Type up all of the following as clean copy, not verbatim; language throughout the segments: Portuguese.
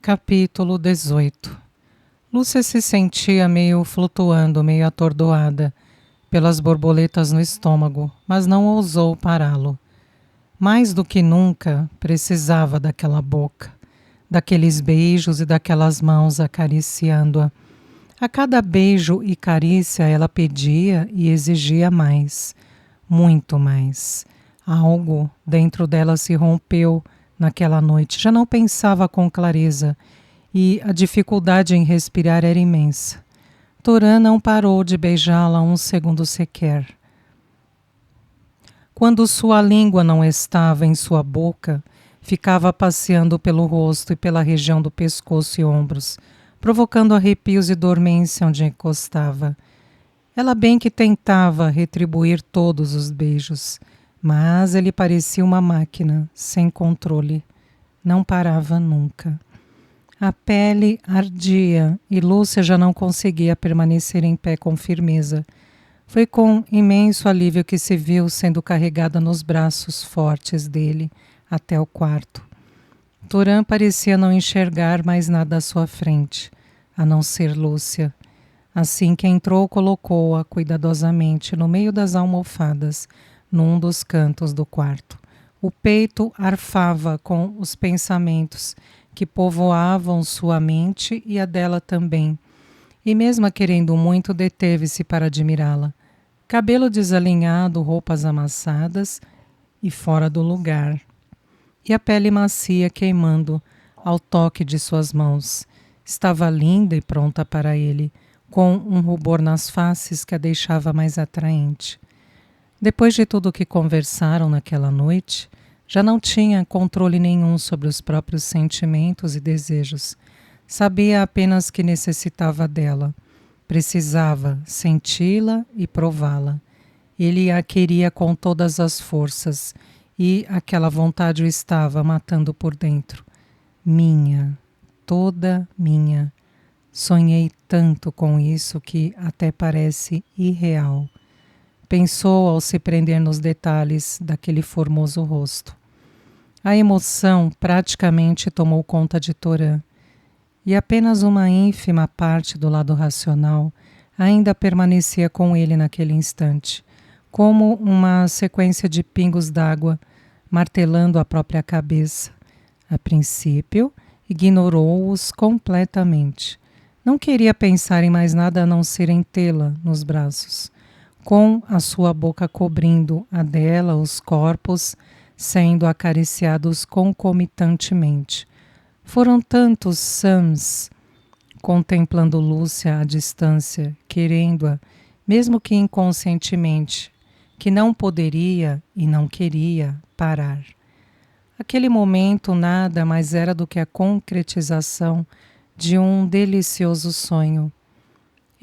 Capítulo 18. Lúcia se sentia meio flutuando, meio atordoada pelas borboletas no estômago, mas não ousou pará-lo. Mais do que nunca, precisava daquela boca, daqueles beijos e daquelas mãos acariciando-a. A cada beijo e carícia ela pedia e exigia mais, muito mais. Algo dentro dela se rompeu naquela noite. Já não pensava com clareza e a dificuldade em respirar era imensa. Torã não parou de beijá-la um segundo sequer. Quando sua língua não estava em sua boca, ficava passeando pelo rosto e pela região do pescoço e ombros, provocando arrepios e dormência onde encostava. Ela bem que tentava retribuir todos os beijos, mas ele parecia uma máquina, sem controle. Não parava nunca. A pele ardia e Lúcia já não conseguia permanecer em pé com firmeza. Foi com imenso alívio que se viu sendo carregada nos braços fortes dele até o quarto. Torã parecia não enxergar mais nada à sua frente, a não ser Lúcia. Assim que entrou, colocou-a cuidadosamente no meio das almofadas, num dos cantos do quarto. O peito arfava com os pensamentos que povoavam sua mente e a dela também. E mesmo a querendo muito, deteve-se para admirá-la. Cabelo desalinhado, roupas amassadas e fora do lugar. E a pele macia queimando ao toque de suas mãos. Estava linda e pronta para ele, com um rubor nas faces que a deixava mais atraente. Depois de tudo o que conversaram naquela noite, já não tinha controle nenhum sobre os próprios sentimentos e desejos. Sabia apenas que necessitava dela. Precisava senti-la e prová-la. Ele a queria com todas as forças e aquela vontade o estava matando por dentro. Minha, toda minha. Sonhei tanto com isso que até parece irreal. Pensou ao se prender nos detalhes daquele formoso rosto. A emoção praticamente tomou conta de Torã, e apenas uma ínfima parte do lado racional ainda permanecia com ele naquele instante, como uma sequência de pingos d'água martelando a própria cabeça. A princípio, ignorou-os completamente. Não queria pensar em mais nada a não ser em tê-la nos braços, com a sua boca cobrindo a dela, os corpos sendo acariciados concomitantemente. Foram tantos Sams contemplando Lúcia à distância, querendo-a, mesmo que inconscientemente, que não poderia e não queria parar. Aquele momento nada mais era do que a concretização de um delicioso sonho.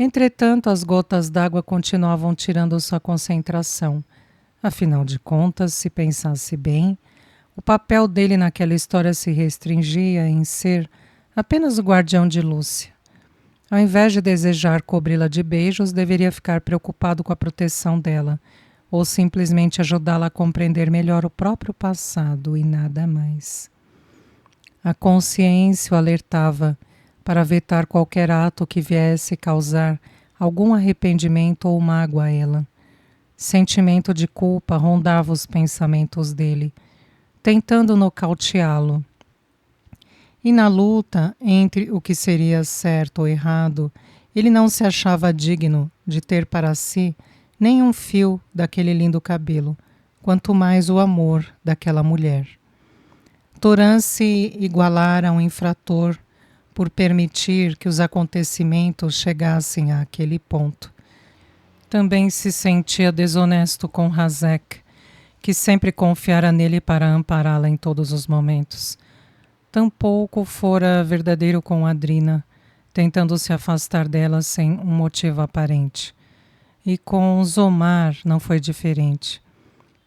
Entretanto, as gotas d'água continuavam tirando sua concentração. Afinal de contas, se pensasse bem, o papel dele naquela história se restringia em ser apenas o guardião de Lúcia. Ao invés de desejar cobri-la de beijos, deveria ficar preocupado com a proteção dela, ou simplesmente ajudá-la a compreender melhor o próprio passado e nada mais. A consciência o alertava para vetar qualquer ato que viesse causar algum arrependimento ou mágoa a ela. Sentimento de culpa rondava os pensamentos dele, tentando nocauteá-lo. E na luta entre o que seria certo ou errado, ele não se achava digno de ter para si nem um fio daquele lindo cabelo, quanto mais o amor daquela mulher. Torã se igualara a um infrator por permitir que os acontecimentos chegassem àquele ponto. Também se sentia desonesto com Razek, que sempre confiara nele para ampará-la em todos os momentos. Tampouco fora verdadeiro com Adrina, tentando se afastar dela sem um motivo aparente. E com Zomar não foi diferente,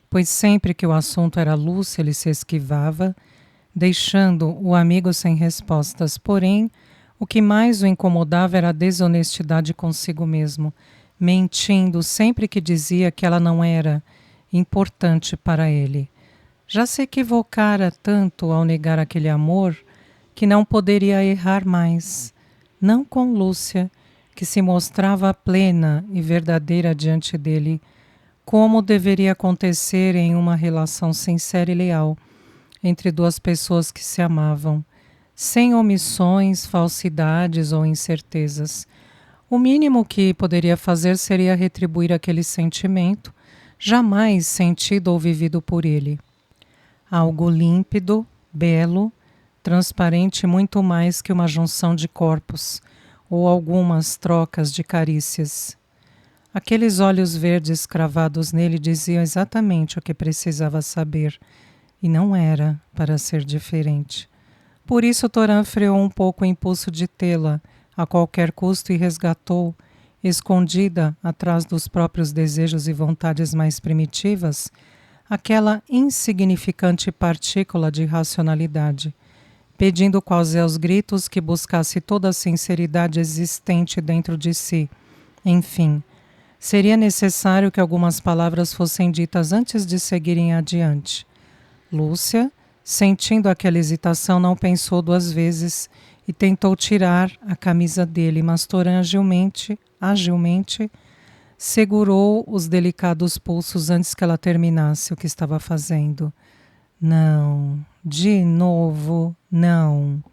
pois sempre que o assunto era Lúcia ele se esquivava, deixando o amigo sem respostas. Porém, o que mais o incomodava era a desonestidade consigo mesmo, mentindo sempre que dizia que ela não era importante para ele. Já se equivocara tanto ao negar aquele amor que não poderia errar mais, não com Lúcia, que se mostrava plena e verdadeira diante dele, como deveria acontecer em uma relação sincera e leal entre duas pessoas que se amavam, sem omissões, falsidades ou incertezas. O mínimo que poderia fazer seria retribuir aquele sentimento, jamais sentido ou vivido por ele. Algo límpido, belo, transparente muito mais que uma junção de corpos ou algumas trocas de carícias. Aqueles olhos verdes cravados nele diziam exatamente o que precisava saber, e não era para ser diferente. Por isso Toran freou um pouco o impulso de tê-la a qualquer custo e resgatou, escondida atrás dos próprios desejos e vontades mais primitivas, aquela insignificante partícula de racionalidade, pedindo quase aos gritos que buscasse toda a sinceridade existente dentro de si. Enfim, seria necessário que algumas palavras fossem ditas antes de seguirem adiante. Lúcia, sentindo aquela hesitação, não pensou duas vezes e tentou tirar a camisa dele, mas Toran agilmente, segurou os delicados pulsos antes que ela terminasse o que estava fazendo. Não, de novo, não.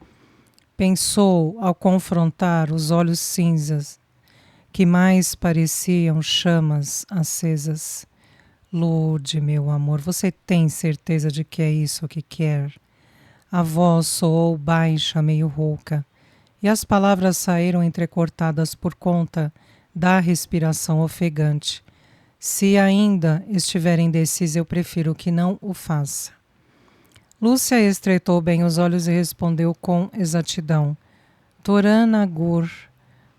Pensou ao confrontar os olhos cinzas, que mais pareciam chamas acesas. Lourdes, meu amor, você tem certeza de que é isso que quer? A voz soou baixa, meio rouca, e as palavras saíram entrecortadas por conta da respiração ofegante. Se ainda estiver indecisa, eu prefiro que não o faça. Lúcia estreitou bem os olhos e respondeu com exatidão. Toran Agur,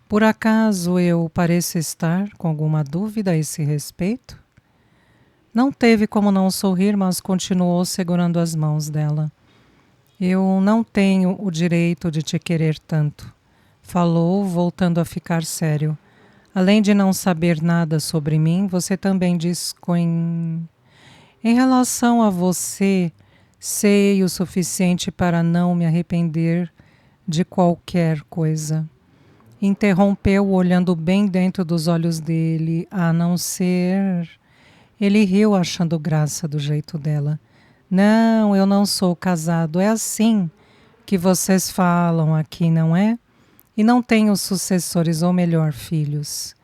por acaso eu pareço estar com alguma dúvida a esse respeito? Não teve como não sorrir, mas continuou segurando as mãos dela. Eu não tenho o direito de te querer tanto, falou, voltando a ficar sério. Além de não saber nada sobre mim, você também Em relação a você, sei o suficiente para não me arrepender de qualquer coisa. Interrompeu, olhando bem dentro dos olhos dele, a não ser... Ele riu, achando graça do jeito dela. Não, eu não sou casado. É assim que vocês falam aqui, não é? E não tenho sucessores, ou melhor, filhos.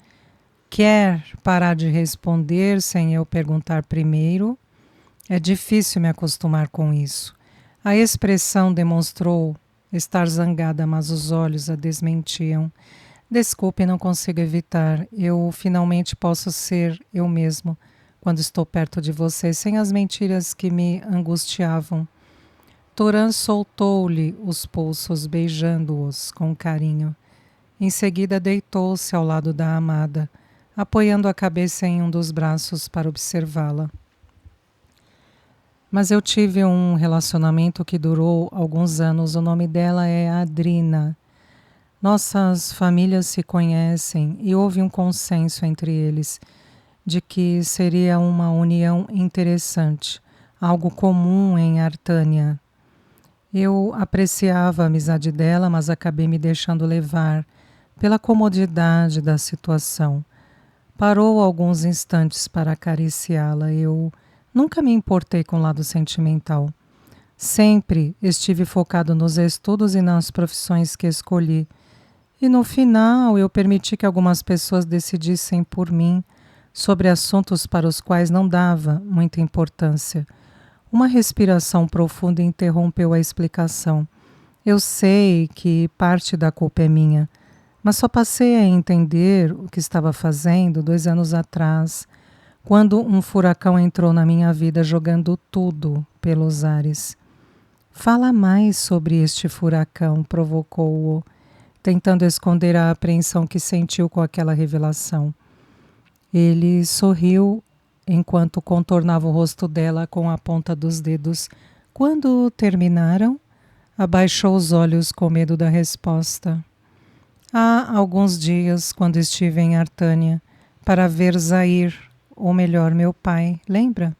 Quer parar de responder sem eu perguntar primeiro? É difícil me acostumar com isso. A expressão demonstrou estar zangada, mas os olhos a desmentiam. Desculpe, não consigo evitar. Eu finalmente posso ser eu mesmo quando estou perto de você, sem as mentiras que me angustiavam. Toran soltou-lhe os pulsos, beijando-os com carinho. Em seguida deitou-se ao lado da amada, apoiando a cabeça em um dos braços para observá-la. Mas eu tive um relacionamento que durou alguns anos. O nome dela é Adrina. Nossas famílias se conhecem e houve um consenso entre eles de que seria uma união interessante, algo comum em Artânia. Eu apreciava a amizade dela, mas acabei me deixando levar pela comodidade da situação. Parou alguns instantes para acariciá-la. Eu nunca me importei com o lado sentimental. Sempre estive focado nos estudos e nas profissões que escolhi. E no final eu permiti que algumas pessoas decidissem por mim sobre assuntos para os quais não dava muita importância. Uma respiração profunda interrompeu a explicação. Eu sei que parte da culpa é minha, mas só passei a entender o que estava fazendo 2 anos atrás, quando um furacão entrou na minha vida jogando tudo pelos ares. Fala mais sobre este furacão, provocou-o, tentando esconder a apreensão que sentiu com aquela revelação. Ele sorriu enquanto contornava o rosto dela com a ponta dos dedos. Quando terminaram, abaixou os olhos com medo da resposta. Há alguns dias, quando estive em Artânia, para ver Zair, ou melhor, meu pai, lembra?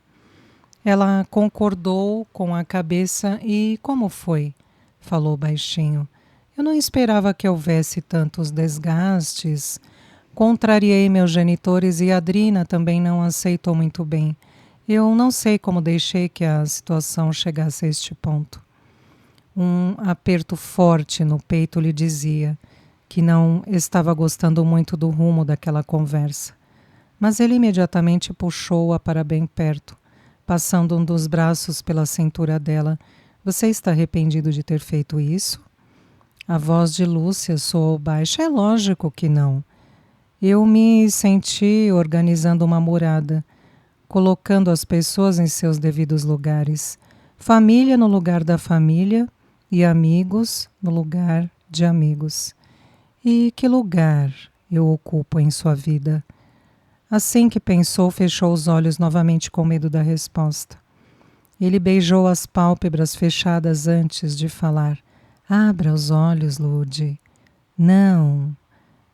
Ela concordou com a cabeça. E como foi? falou baixinho. Eu não esperava que houvesse tantos desgastes. Contrariei meus genitores e Adrina também não aceitou muito bem. Eu não sei como deixei que a situação chegasse a este ponto. Um aperto forte no peito lhe dizia que não estava gostando muito do rumo daquela conversa. Mas ele imediatamente puxou-a para bem perto, passando um dos braços pela cintura dela. Você está arrependido de ter feito isso? A voz de Lúcia soou baixa. É lógico que não. Eu me senti organizando uma morada, colocando as pessoas em seus devidos lugares. Família no lugar da família e amigos no lugar de amigos. E que lugar eu ocupo em sua vida? Assim que pensou, fechou os olhos novamente com medo da resposta. Ele beijou as pálpebras fechadas antes de falar. Abra os olhos, Lude. Não.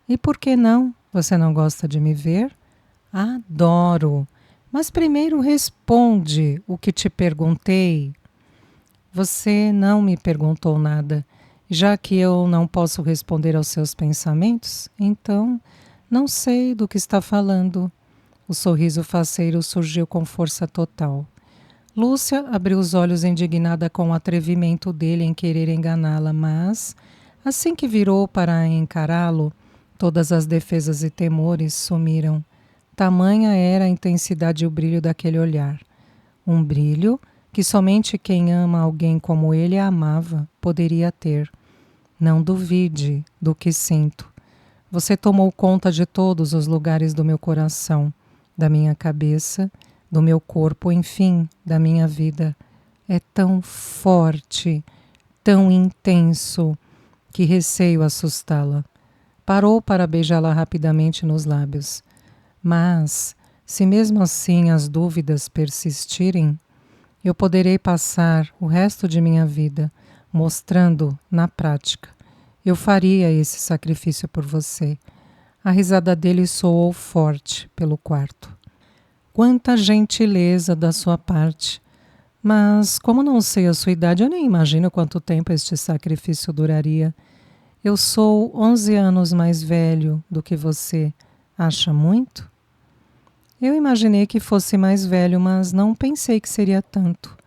E por que não? Você não gosta de me ver? Adoro. Mas primeiro responde o que te perguntei. Você não me perguntou nada. Já que eu não posso responder aos seus pensamentos, então não sei do que está falando. O sorriso faceiro surgiu com força total. Lúcia abriu os olhos indignada com o atrevimento dele em querer enganá-la, mas, assim que virou para encará-lo, todas as defesas e temores sumiram. Tamanha era a intensidade e o brilho daquele olhar. Um brilho que somente quem ama alguém como ele a amava poderia ter. Não duvide do que sinto. Você tomou conta de todos os lugares do meu coração, da minha cabeça, do meu corpo, enfim, da minha vida. É tão forte, tão intenso, que receio assustá-la. Parou para beijá-la rapidamente nos lábios. Mas, se mesmo assim as dúvidas persistirem, eu poderei passar o resto de minha vida mostrando na prática. Eu faria esse sacrifício por você. A risada dele soou forte pelo quarto. Quanta gentileza da sua parte. Mas, como não sei a sua idade, eu nem imagino quanto tempo este sacrifício duraria. Eu sou 11 anos mais velho do que você. Acha muito? Eu imaginei que fosse mais velho, mas não pensei que seria tanto.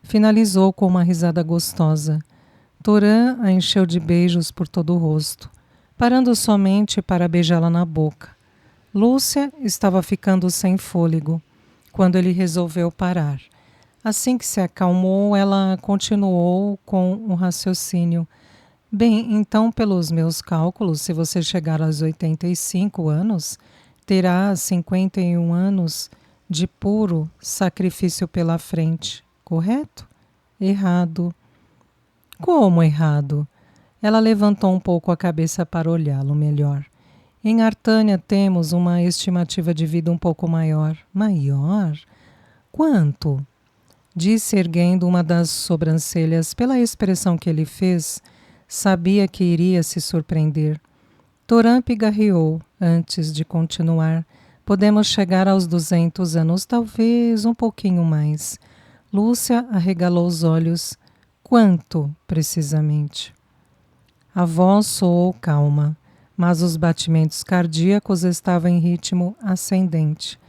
Finalizou com uma risada gostosa. Torã a encheu de beijos por todo o rosto, parando somente para beijá-la na boca. Lúcia estava ficando sem fôlego quando ele resolveu parar. Assim que se acalmou, ela continuou com o raciocínio. Bem, então, pelos meus cálculos, se você chegar aos 85 anos, terá 51 anos de puro sacrifício pela frente, correto? Errado. Como errado? Ela levantou um pouco a cabeça para olhá-lo melhor. Em Artânia temos uma estimativa de vida um pouco maior. Maior? Quanto? Disse erguendo uma das sobrancelhas. Pela expressão que ele fez, sabia que iria se surpreender. Torã pigarreou antes de continuar. Podemos chegar aos 200 anos, talvez um pouquinho mais. Lúcia arregalou os olhos. Quanto, precisamente? A voz soou calma, mas os batimentos cardíacos estavam em ritmo ascendente.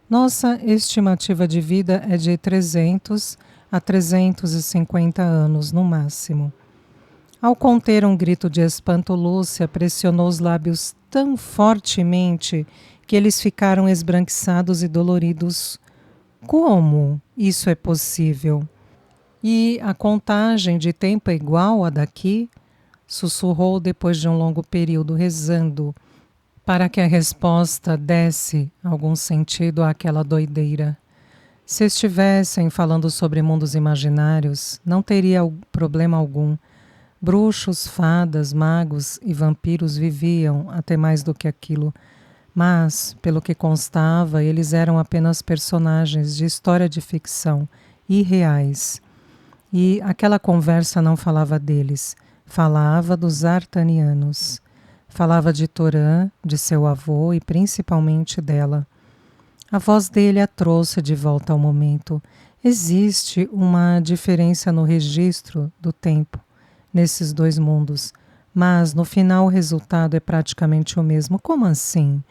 Nossa estimativa de vida é de 300 a 350 anos, no máximo. Ao conter um grito de espanto, Lúcia pressionou os lábios tão fortemente que eles ficaram esbranquiçados e doloridos. Como isso é possível? E a contagem de tempo é igual à daqui? Sussurrou depois de um longo período, rezando para que a resposta desse algum sentido àquela doideira. Se estivessem falando sobre mundos imaginários, não teria problema algum. Bruxos, fadas, magos e vampiros viviam até mais do que aquilo, mas, pelo que constava, eles eram apenas personagens de história de ficção, irreais. E aquela conversa não falava deles, falava dos artanianos. Falava de Torã, de seu avô e principalmente dela. A voz dele a trouxe de volta ao momento. Existe uma diferença no registro do tempo. nesses dois mundos, mas no final o resultado é praticamente o mesmo. Como assim?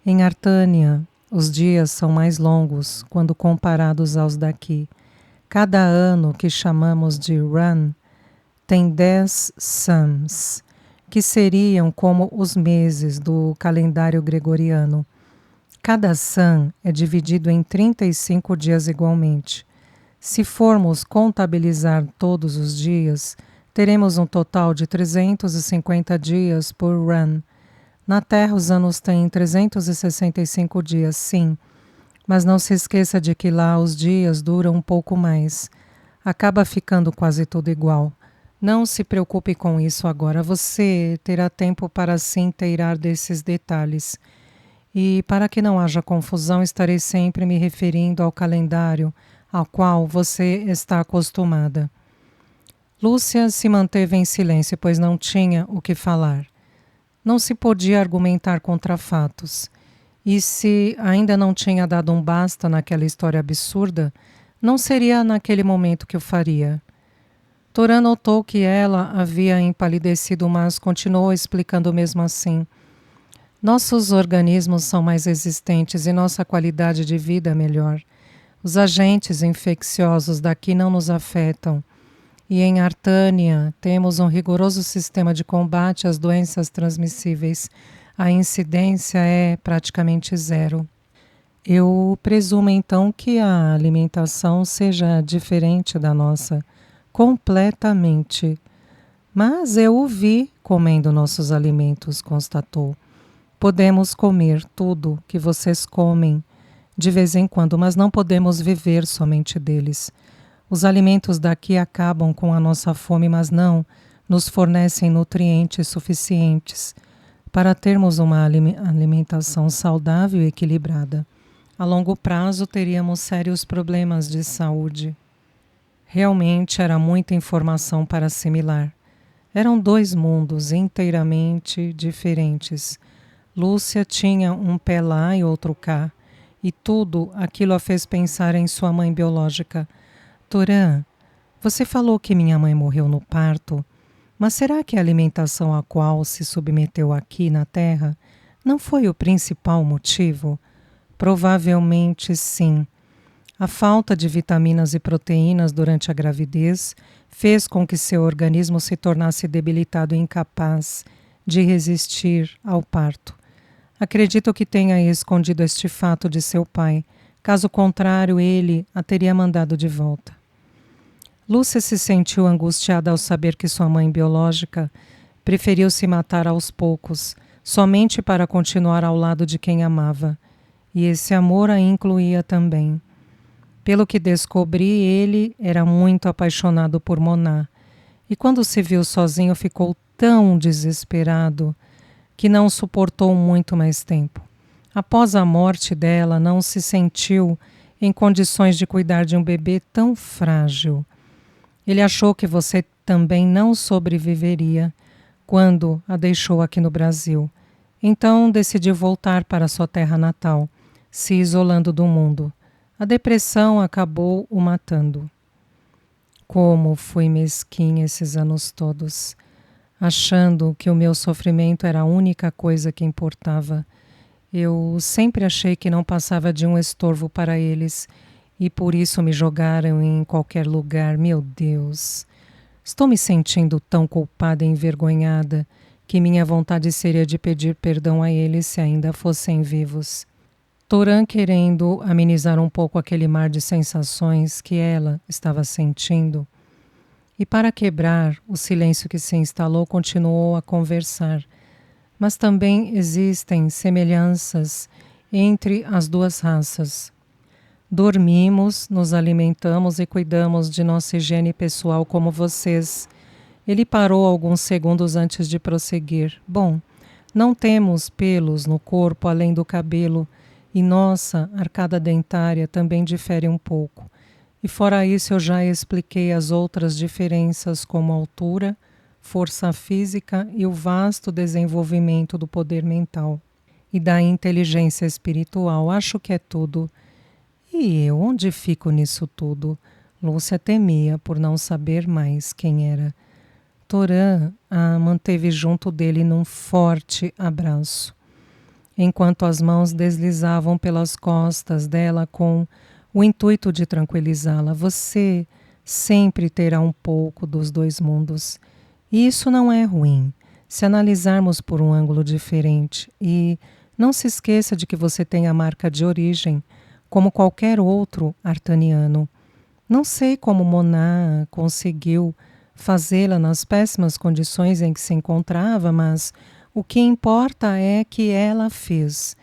Em Artânia, os dias são mais longos quando comparados aos daqui. Cada ano que chamamos de Run tem 10 suns, que seriam como os meses do calendário gregoriano. Cada sun é dividido em 35 dias igualmente. Se formos contabilizar todos os dias, teremos um total de 350 dias por run. Na Terra, os anos têm 365 dias, sim, mas não se esqueça de que lá os dias duram um pouco mais. Acaba ficando quase tudo igual. Não se preocupe com isso agora. Você terá tempo para se inteirar desses detalhes. E para que não haja confusão, estarei sempre me referindo ao calendário ao qual você está acostumada. Lúcia se manteve em silêncio, pois não tinha o que falar. Não se podia argumentar contra fatos. E se ainda não tinha dado um basta naquela história absurda, não seria naquele momento que o faria. Toran notou que ela havia empalidecido, mas continuou explicando mesmo assim. Nossos organismos são mais resistentes e nossa qualidade de vida é melhor. Os agentes infecciosos daqui não nos afetam. E em Artânia temos um rigoroso sistema de combate às doenças transmissíveis. A incidência é praticamente zero. Eu presumo então que a alimentação seja diferente da nossa, completamente. Mas eu o vi comendo nossos alimentos, constatou. Podemos comer tudo que vocês comem de vez em quando, mas não podemos viver somente deles. Os alimentos daqui acabam com a nossa fome, mas não nos fornecem nutrientes suficientes para termos uma alimentação saudável e equilibrada. A longo prazo, teríamos sérios problemas de saúde. Realmente era muita informação para assimilar. Eram dois mundos inteiramente diferentes. Lúcia tinha um pé lá e outro cá, e tudo aquilo a fez pensar em sua mãe biológica. Toran, você falou que minha mãe morreu no parto, mas será que a alimentação a qual se submeteu aqui na Terra não foi o principal motivo? Provavelmente sim. A falta de vitaminas e proteínas durante a gravidez fez com que seu organismo se tornasse debilitado e incapaz de resistir ao parto. Acredito que tenha escondido este fato de seu pai. Caso contrário, ele a teria mandado de volta. Lúcia se sentiu angustiada ao saber que sua mãe biológica preferiu se matar aos poucos, somente para continuar ao lado de quem amava. E esse amor a incluía também. Pelo que descobri, ele era muito apaixonado por Moná. E quando se viu sozinho, ficou tão desesperado que não suportou muito mais tempo. Após a morte dela, não se sentiu em condições de cuidar de um bebê tão frágil. Ele achou que você também não sobreviveria quando a deixou aqui no Brasil. Então decidiu voltar para sua terra natal, se isolando do mundo. A depressão acabou o matando. Como fui mesquinha esses anos todos, achando que o meu sofrimento era a única coisa que importava. Eu sempre achei que não passava de um estorvo para eles e por isso me jogaram em qualquer lugar. Meu Deus, estou me sentindo tão culpada e envergonhada que minha vontade seria de pedir perdão a eles se ainda fossem vivos. Toran, querendo amenizar um pouco aquele mar de sensações que ela estava sentindo, e para quebrar o silêncio que se instalou, continuou a conversar. Mas também existem semelhanças entre as duas raças. Dormimos, nos alimentamos e cuidamos de nossa higiene pessoal como vocês. Ele parou alguns segundos antes de prosseguir. Bom, não temos pelos no corpo além do cabelo e nossa arcada dentária também difere um pouco. E fora isso eu já expliquei as outras diferenças como altura, força física e o vasto desenvolvimento do poder mental e da inteligência espiritual. Acho que é tudo. E eu, onde fico nisso tudo? Lúcia temia por não saber mais quem era. Torã a manteve junto dele num forte abraço, enquanto as mãos deslizavam pelas costas dela com o intuito de tranquilizá-la. Você sempre terá um pouco dos dois mundos. E isso não é ruim, se analisarmos por um ângulo diferente. E não se esqueça de que você tem a marca de origem, como qualquer outro artaniano. Não sei como Moná conseguiu fazê-la nas péssimas condições em que se encontrava, mas o que importa é que ela fez.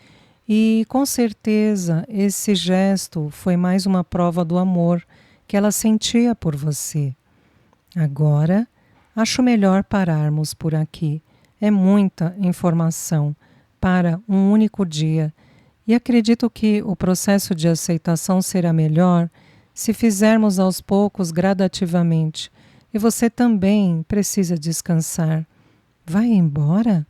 E com certeza esse gesto foi mais uma prova do amor que ela sentia por você. Agora, acho melhor pararmos por aqui. É muita informação para um único dia. E acredito que o processo de aceitação será melhor se fizermos aos poucos, gradativamente. E você também precisa descansar. Vai embora?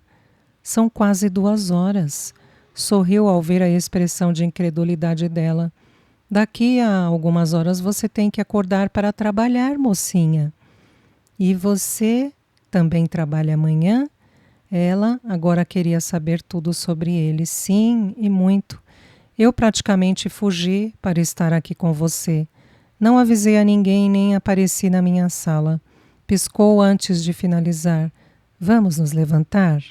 São quase 2 horas. Sorriu ao ver a expressão de incredulidade dela. Daqui a algumas horas você tem que acordar para trabalhar, mocinha. E você também trabalha amanhã? Ela agora queria saber tudo sobre ele. Sim, e muito. Eu praticamente fugi para estar aqui com você. Não avisei a ninguém nem apareci na minha sala. Piscou antes de finalizar. Vamos nos levantar?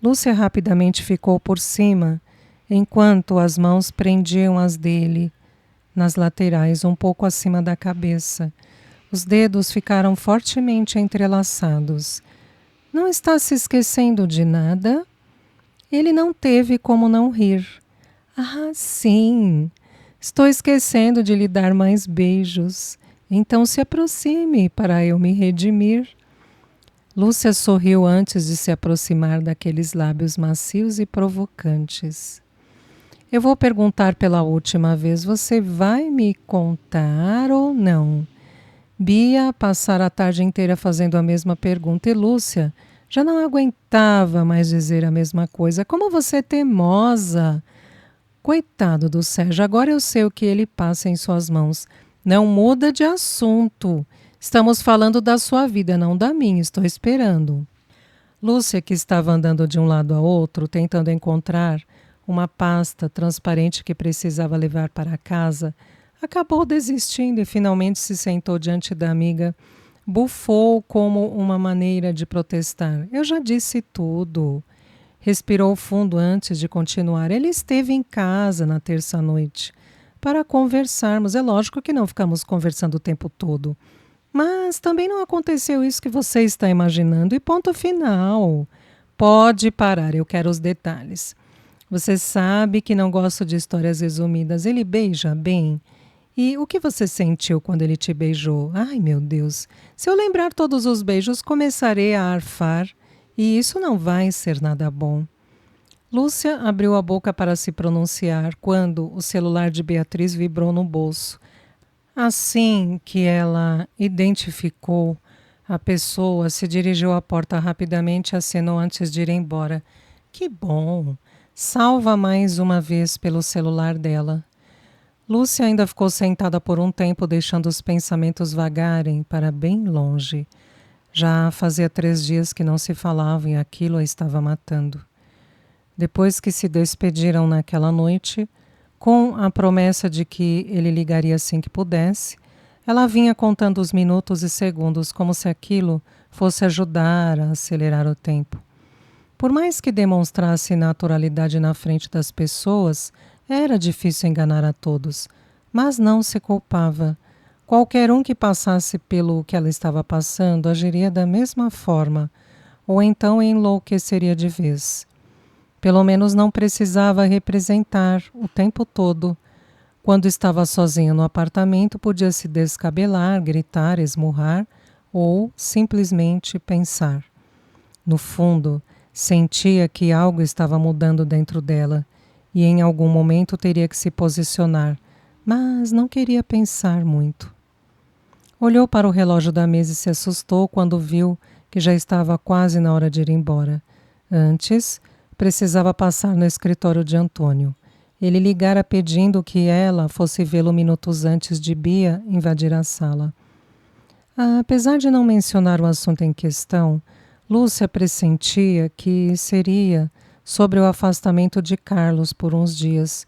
Lúcia rapidamente ficou por cima, enquanto as mãos prendiam as dele nas laterais, um pouco acima da cabeça. Os dedos ficaram fortemente entrelaçados. Não está se esquecendo de nada? Ele não teve como não rir. Ah, sim! Estou esquecendo de lhe dar mais beijos. Então se aproxime para eu me redimir. Lúcia sorriu antes de se aproximar daqueles lábios macios e provocantes. Eu vou perguntar pela última vez, você vai me contar ou não? Bia passara a tarde inteira fazendo a mesma pergunta e Lúcia já não aguentava mais dizer a mesma coisa. Como você é teimosa! Coitado do Sérgio, agora eu sei o que ele passa em suas mãos. Não muda de assunto. Estamos falando da sua vida, não da minha. Estou esperando. Lúcia, que estava andando de um lado a outro, tentando encontrar uma pasta transparente que precisava levar para casa, acabou desistindo e finalmente se sentou diante da amiga. Bufou como uma maneira de protestar. Eu já disse tudo. Respirou fundo antes de continuar. Ele esteve em casa na terça-noite para conversarmos. É lógico que não ficamos conversando o tempo todo. Mas também não aconteceu isso que você está imaginando. E ponto final. Pode parar, eu quero os detalhes. Você sabe que não gosto de histórias resumidas. Ele beija bem? E o que você sentiu quando ele te beijou? Ai, meu Deus. Se eu lembrar todos os beijos, começarei a arfar. E isso não vai ser nada bom. Lúcia abriu a boca para se pronunciar quando o celular de Beatriz vibrou no bolso. Assim que ela identificou a pessoa, se dirigiu à porta rapidamente e acenou antes de ir embora. Que bom! Salva mais uma vez pelo celular dela. Lúcia ainda ficou sentada por um tempo, deixando os pensamentos vagarem para bem longe. Já fazia 3 dias que não se falavam e aquilo a estava matando. Depois que se despediram naquela noite, com a promessa de que ele ligaria assim que pudesse, ela vinha contando os minutos e segundos como se aquilo fosse ajudar a acelerar o tempo. Por mais que demonstrasse naturalidade na frente das pessoas, era difícil enganar a todos, mas não se culpava. Qualquer um que passasse pelo que ela estava passando agiria da mesma forma, ou então enlouqueceria de vez. Pelo menos não precisava representar o tempo todo. Quando estava sozinha no apartamento, podia se descabelar, gritar, esmurrar ou simplesmente pensar. No fundo, sentia que algo estava mudando dentro dela e em algum momento teria que se posicionar, mas não queria pensar muito. Olhou para o relógio da mesa e se assustou quando viu que já estava quase na hora de ir embora. Antes, precisava passar no escritório de Antônio. Ele ligara pedindo que ela fosse vê-lo minutos antes de Bia invadir a sala. Apesar de não mencionar o assunto em questão, Lúcia pressentia que seria sobre o afastamento de Carlos por uns dias,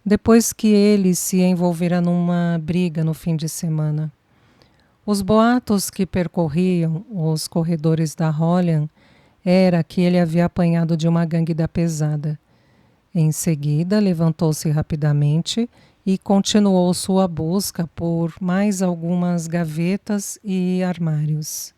depois que ele se envolvera numa briga no fim de semana. Os boatos que percorriam os corredores da Hollian era que ele havia apanhado de uma gangue da pesada. Em seguida, levantou-se rapidamente e continuou sua busca por mais algumas gavetas e armários.